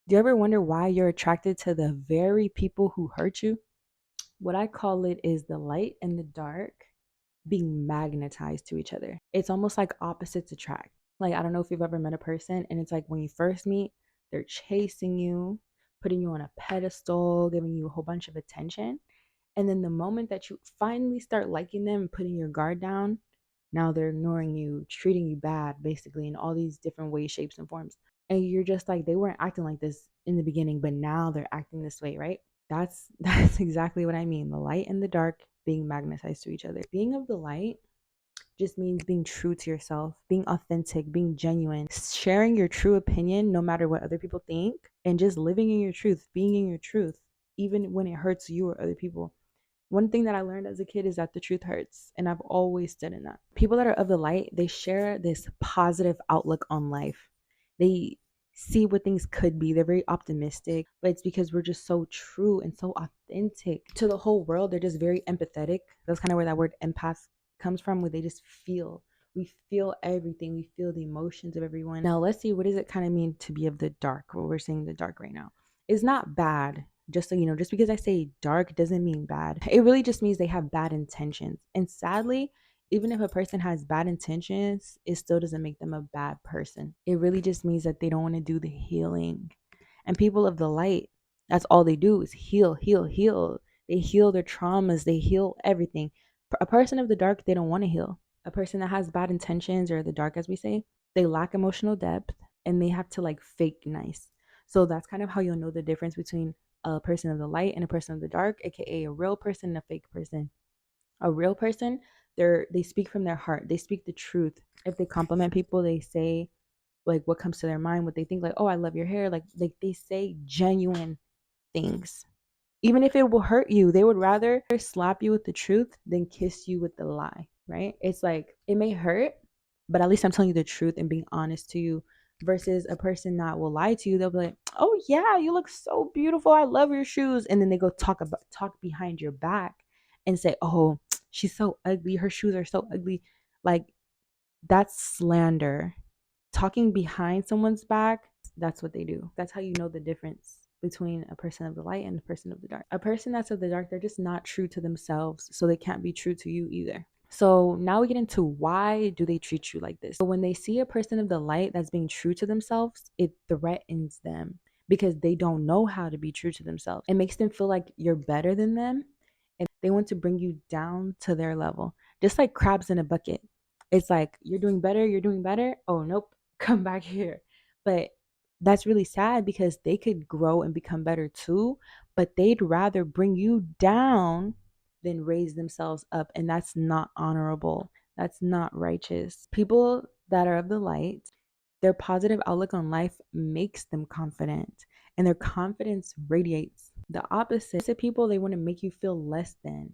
Do you ever wonder why you're attracted to the very people who hurt you? What I call it is the light and the dark being magnetized to each other. It's almost like opposites attract. Like, I don't know if you've ever met a person and it's like when you first meet, they're chasing you, putting you on a pedestal, giving you a whole bunch of attention. And then the moment that you finally start liking them and putting your guard down, now they're ignoring you, treating you bad, basically, in all these different ways, shapes, and forms. And you're just like, they weren't acting like this in the beginning, but now they're acting this way, right? That's exactly what I mean. The light and the dark being magnetized to each other. Being of the light just means being true to yourself, being authentic, being genuine, sharing your true opinion no matter what other people think, and just living in your truth, being in your truth, even when it hurts you or other people. One thing that I learned as a kid is that the truth hurts, and I've always stood in that. People that are of the light, they share this positive outlook on life. They see what things could be. They're very optimistic, but it's because we're just so true and so authentic to the whole world. They're just very empathetic. That's kind of where that word empath comes from, where they just feel. We feel everything. We feel the emotions of everyone. Now, let's see, what does it kind of mean to be of the dark? What we're saying the dark right now is not bad. Just so you know, just because I say dark doesn't mean bad. It really just means they have bad intentions. And sadly, even if a person has bad intentions, it still doesn't make them a bad person. It really just means that they don't want to do the healing. And people of the light, that's all they do is heal, heal, heal. They heal their traumas, they heal everything. A person of the dark, they don't want to heal. A person that has bad intentions, or the dark as we say, they lack emotional depth and they have to like fake nice. So that's kind of how you'll know the difference between a person of the light and a person of the dark, aka a real person and a fake person. A real person, they speak from their heart. They speak the truth. If they compliment people, they say like what comes to their mind, what they think, like, oh, I love your hair. Like they say genuine things. Even if it will hurt you, they would rather slap you with the truth than kiss you with the lie, right? It's like it may hurt, but at least I'm telling you the truth and being honest to you, versus a person that will lie to you. They'll be like, "Oh yeah, you look so beautiful. I love your shoes." And then they go talk behind your back and say, "Oh, she's so ugly. Her shoes are so ugly." Like that's slander. Talking behind someone's back, that's what they do. That's how you know the difference between a person of the light and a person of the dark. A person that's of the dark, they're just not true to themselves, so they can't be true to you either. So now we get into why do they treat you like this. So when they see a person of the light that's being true to themselves, it threatens them because they don't know how to be true to themselves. It makes them feel like you're better than them, and they want to bring you down to their level, just like crabs in a bucket. It's like you're doing better, you're doing better. Oh nope, come back here. But that's really sad because they could grow and become better too, but they'd rather bring you down than raise themselves up. And that's not honorable. That's not righteous. People that are of the light, their positive outlook on life makes them confident, and their confidence radiates. The opposite people, they want to make you feel less than.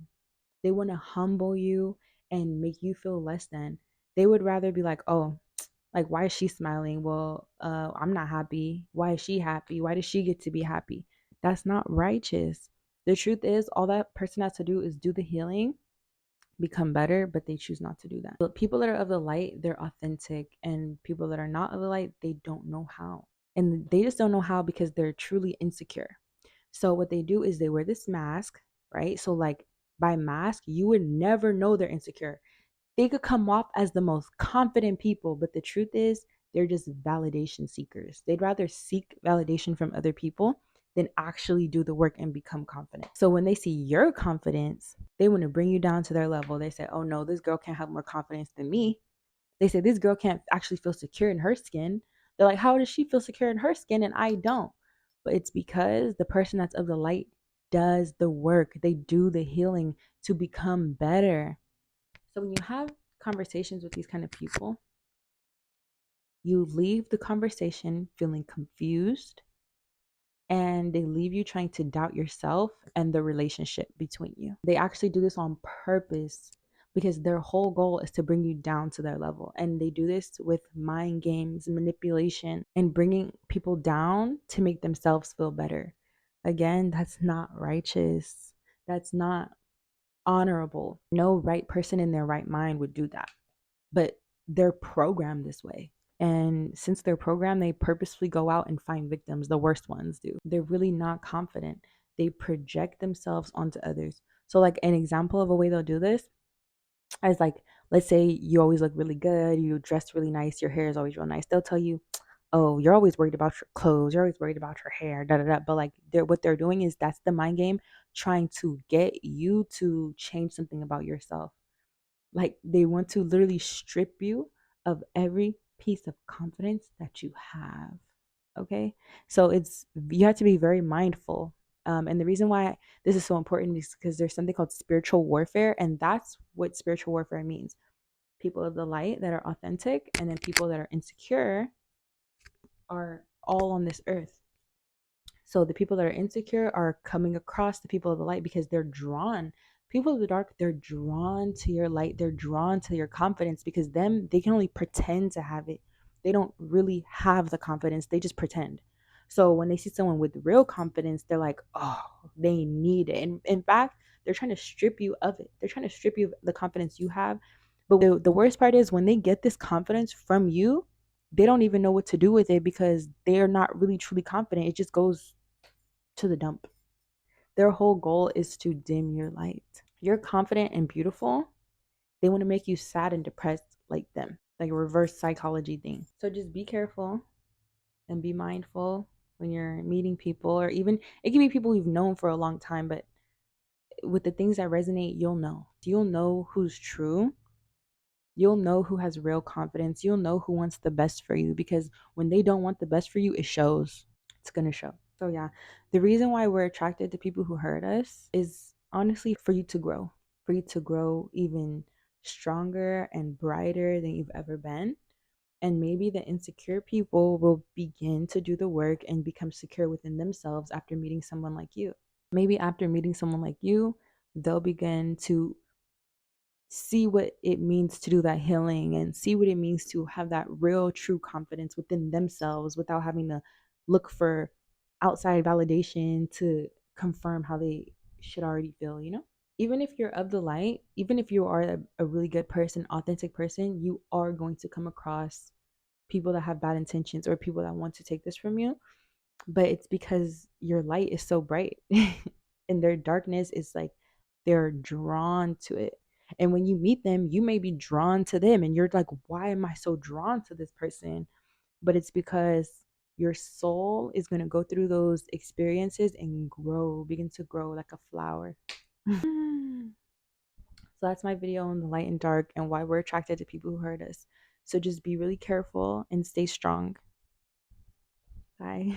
They want to humble you and make you feel less than. They would rather be like, oh, like, why is she smiling? Well, I'm not happy. Why is she happy? Why does she get to be happy? That's not righteous. The truth is, all that person has to do is do the healing, become better, but they choose not to do that. But people that are of the light, they're authentic, and people that are not of the light, they don't know how. And they just don't know how because they're truly insecure. So what they do is they wear this mask, right? So like by mask, you would never know they're insecure. They could come off as the most confident people, but the truth is they're just validation seekers. They'd rather seek validation from other people than actually do the work and become confident. So when they see your confidence, they want to bring you down to their level. They say, oh no, this girl can't have more confidence than me. They say this girl can't actually feel secure in her skin. They're like, how does she feel secure in her skin and I don't? But it's because the person that's of the light does the work. They do the healing to become better. So when you have conversations with these kind of people, you leave the conversation feeling confused, and they leave you trying to doubt yourself and the relationship between you. They actually do this on purpose because their whole goal is to bring you down to their level. And they do this with mind games, manipulation, and bringing people down to make themselves feel better. Again, that's not righteous. That's not honorable. No right person in their right mind would do that. But they're programmed this way. And since they're programmed, they purposefully go out and find victims. The worst ones do. They're really not confident. They project themselves onto others. So, like, an example of a way they'll do this is like, let's say you always look really good, you dress really nice, your hair is always real nice. They'll tell you, oh, you're always worried about your clothes, you're always worried about your hair, da da da. But like, what they're doing is that's the mind game trying to get you to change something about yourself. Like, they want to literally strip you of every piece of confidence that you have. Okay. So you have to be very mindful. And the reason why this is so important is because there's something called spiritual warfare. And that's what spiritual warfare means. People of the light that are authentic, and then people that are insecure are all on this earth. So the people that are insecure are coming across the people of the light because they're drawn. People of the dark, they're drawn to your light. They're drawn to your confidence because they can only pretend to have it. They don't really have the confidence. They just pretend. So when they see someone with real confidence, they're like, oh, they need it. And in fact, they're trying to strip you of it. They're trying to strip you of the confidence you have. But the worst part is when they get this confidence from you, they don't even know what to do with it because they're not really truly confident. It just goes to the dump. Their whole goal is to dim your light. You're confident and beautiful. They want to make you sad and depressed like them, like a reverse psychology thing. So just be careful and be mindful when you're meeting people, or even it can be people you've known for a long time, but with the things that resonate, you'll know. You'll know who's true. You'll know who has real confidence. You'll know who wants the best for you because when they don't want the best for you, it shows. It's going to show. So, yeah, the reason why we're attracted to people who hurt us is honestly for you to grow even stronger and brighter than you've ever been. And maybe the insecure people will begin to do the work and become secure within themselves after meeting someone like you. Maybe after meeting someone like you, they'll begin to see what it means to do that healing and see what it means to have that real true confidence within themselves without having to look for outside validation to confirm how they should already feel. Even if you're of the light, even if you are a really good person, authentic person, you are going to come across people that have bad intentions or people that want to take this from you, but it's because your light is so bright and their darkness is like they're drawn to it. And when you meet them, you may be drawn to them and you're like, why am I so drawn to this person? But it's because your soul is going to go through those experiences and begin to grow like a flower. So that's my video on the light and dark and why we're attracted to people who hurt us. So just be really careful and stay strong. Bye.